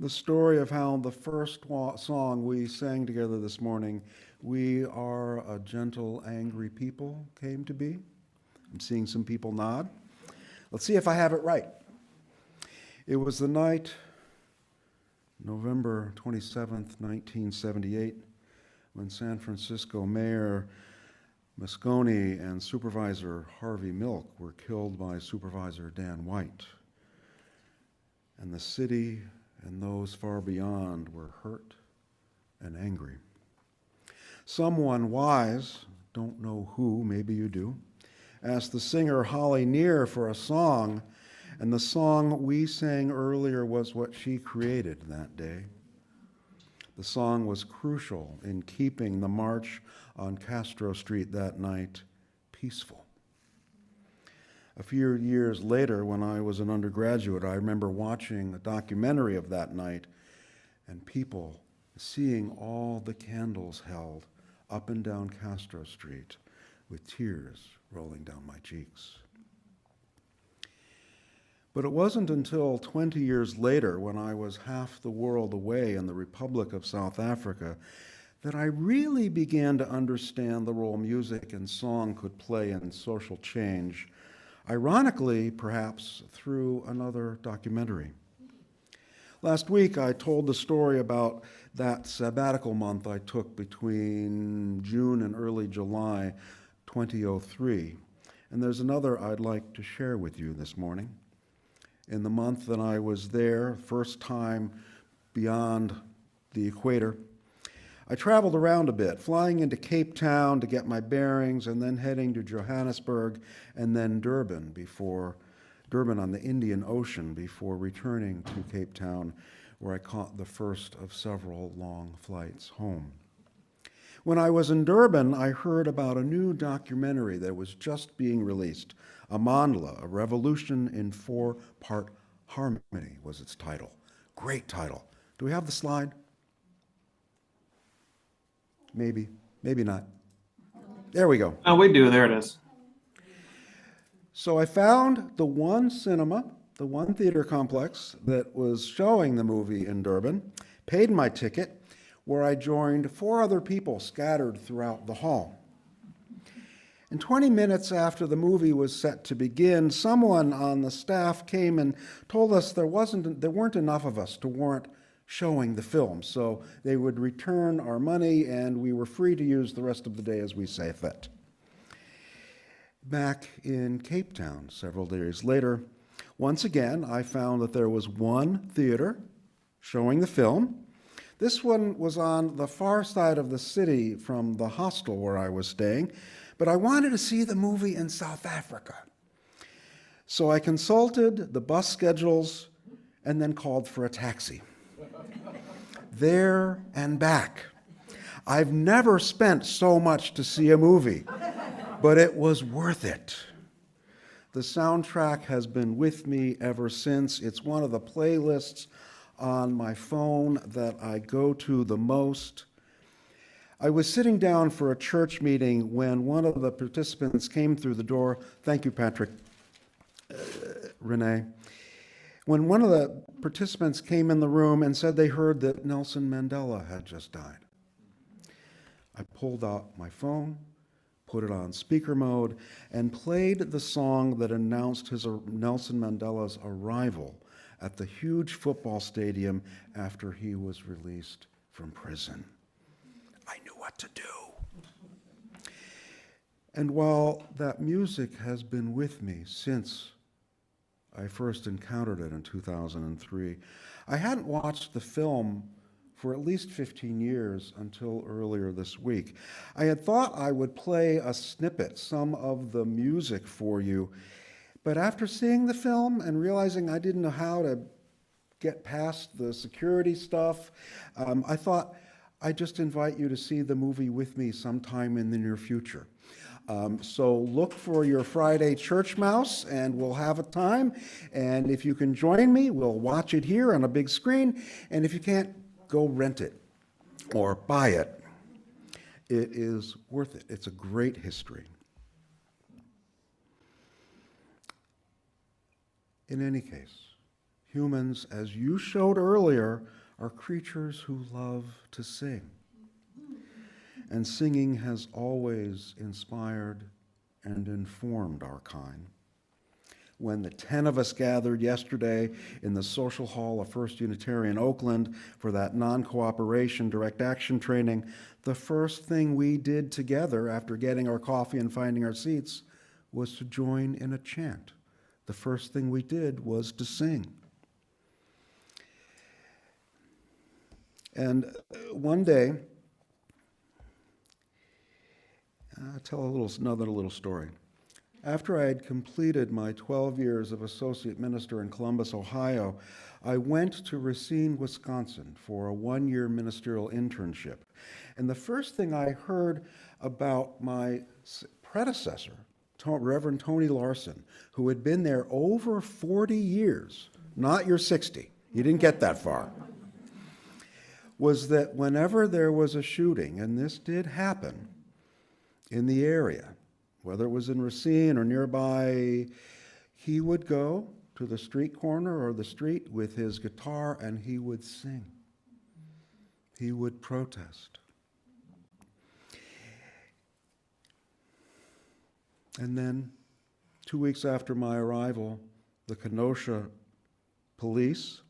the story of how the first song we sang together this morning, "We Are a Gentle, Angry People," came to be. I'm seeing some people nod. Let's see if I have it right. It was the night, November 27th, 1978, when San Francisco Mayor Moscone and Supervisor Harvey Milk were killed by Supervisor Dan White. And the city and those far beyond were hurt and angry. Someone wise, don't know who, maybe you do, asked the singer Holly Near for a song, and the song we sang earlier was what she created that day. The song was crucial in keeping the march on Castro Street that night peaceful. A few years later, when I was an undergraduate, I remember watching a documentary of that night and people seeing all the candles held up and down Castro Street with tears rolling down my cheeks. But it wasn't until 20 years later, when I was half the world away in the Republic of South Africa, that I really began to understand the role music and song could play in social change, ironically, perhaps, through another documentary. Last week, I told the story about that sabbatical month I took between June and early July 2003, and there's another I'd like to share with you this morning. In the month that I was there, first time beyond the equator, I traveled around a bit, flying into Cape Town to get my bearings, and then heading to Johannesburg and then Durban on the Indian Ocean before returning to Cape Town, where I caught the first of several long flights home. When I was in Durban, I heard about a new documentary that was just being released. Amandla, A Revolution in Four-Part Harmony was its title. Great title. Do we have the slide? Maybe, maybe not. There we go. Oh, we do. There it is. So I found the one cinema, the one theater complex that was showing the movie in Durban, paid my ticket, where I joined 4 other people scattered throughout the hall. And 20 minutes after the movie was set to begin, someone on the staff came and told us there weren't enough of us to warrant showing the film, so they would return our money and we were free to use the rest of the day as we say fit. Back in Cape Town several days later, once again, I found that there was one theater showing the film. This one was on the far side of the city from the hostel where I was staying, but I wanted to see the movie in South Africa. So I consulted the bus schedules and then called for a taxi. There and back. I've never spent so much to see a movie, but it was worth it. The soundtrack has been with me ever since. It's one of the playlists on my phone that I go to the most. I was sitting down for a church meeting when one of the participants came through the door. Thank you, Patrick. Renee. When one of the participants came in the room and said they heard that Nelson Mandela had just died. I pulled out my phone, put it on speaker mode, and played the song that announced Nelson Mandela's arrival at the huge football stadium after he was released from prison. I knew what to do. And while that music has been with me since I first encountered it in 2003, I hadn't watched the film for at least 15 years until earlier this week. I had thought I would play a snippet, some of the music for you, but after seeing the film and realizing I didn't know how to get past the security stuff, I thought I'd just invite you to see the movie with me sometime in the near future. So look for your Friday church mouse and we'll have a time. And if you can join me, we'll watch it here on a big screen. And if you can't, go rent it or buy it. It is worth it. It's a great history. In any case, Humans, as you showed earlier, are creatures who love to sing. And singing has always inspired and informed our kind. When the 10 of us gathered yesterday in the social hall of First Unitarian Oakland for that non-cooperation direct action training, the first thing we did together after getting our coffee and finding our seats was to join in a chant. The first thing we did was to sing. And one day, I'll tell another little story. After I had completed my 12 years of associate minister in Columbus, Ohio, I went to Racine, Wisconsin for a one-year ministerial internship. And the first thing I heard about my predecessor, Reverend Tony Larson, who had been there over 40 years, not your 60, you didn't get that far, was that whenever there was a shooting, and this did happen in the area, whether it was in Racine or nearby, he would go to the street corner or the street with his guitar and he would sing. He would protest. And then, 2 weeks after my arrival, the Kenosha police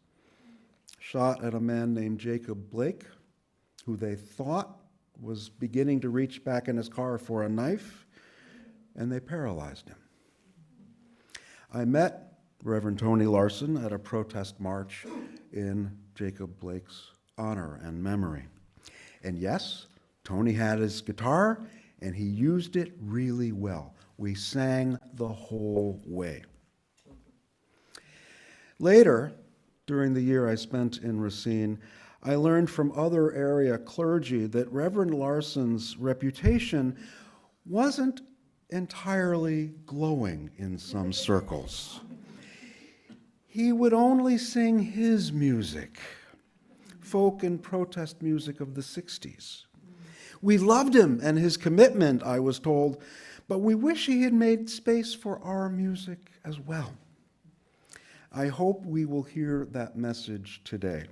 shot at a man named Jacob Blake, who they thought was beginning to reach back in his car for a knife, and they paralyzed him. I met Reverend Tony Larson at a protest march in Jacob Blake's honor and memory. And yes, Tony had his guitar, and he used it really well. We sang the whole way. Later, during the year I spent in Racine, I learned from other area clergy that Reverend Larson's reputation wasn't entirely glowing in some circles. He would only sing his music, folk and protest music of the 60s. We loved him and his commitment, I was told, but we wish he had made space for our music as well. I hope we will hear that message today.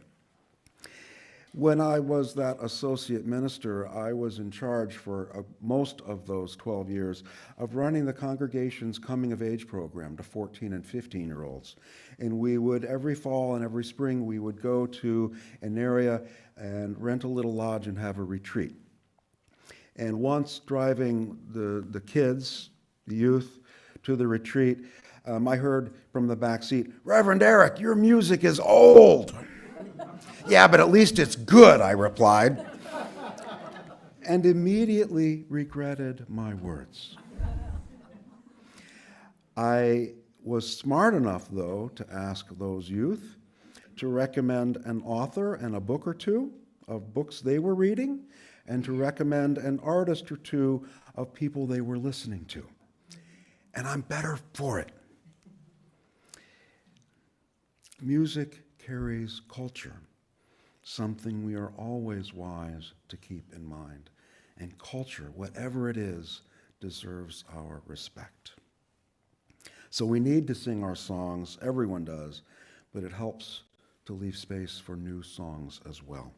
When I was that associate minister, I was in charge for most of those 12 years of running the congregation's coming of age program to 14 and 15-year-olds. And we would, every fall and every spring, we would go to an area and rent a little lodge and have a retreat. And once driving the kids, the youth, to the retreat, I heard from the back seat, "Reverend Eric, your music is old." "Yeah, but at least it's good," I replied, and immediately regretted my words. I was smart enough, though, to ask those youth to recommend an author and a book or two of books they were reading, and to recommend an artist or two of people they were listening to. And I'm better for it. Music carries culture, something we are always wise to keep in mind. And culture, whatever it is, deserves our respect. So we need to sing our songs, everyone does, but it helps to leave space for new songs as well.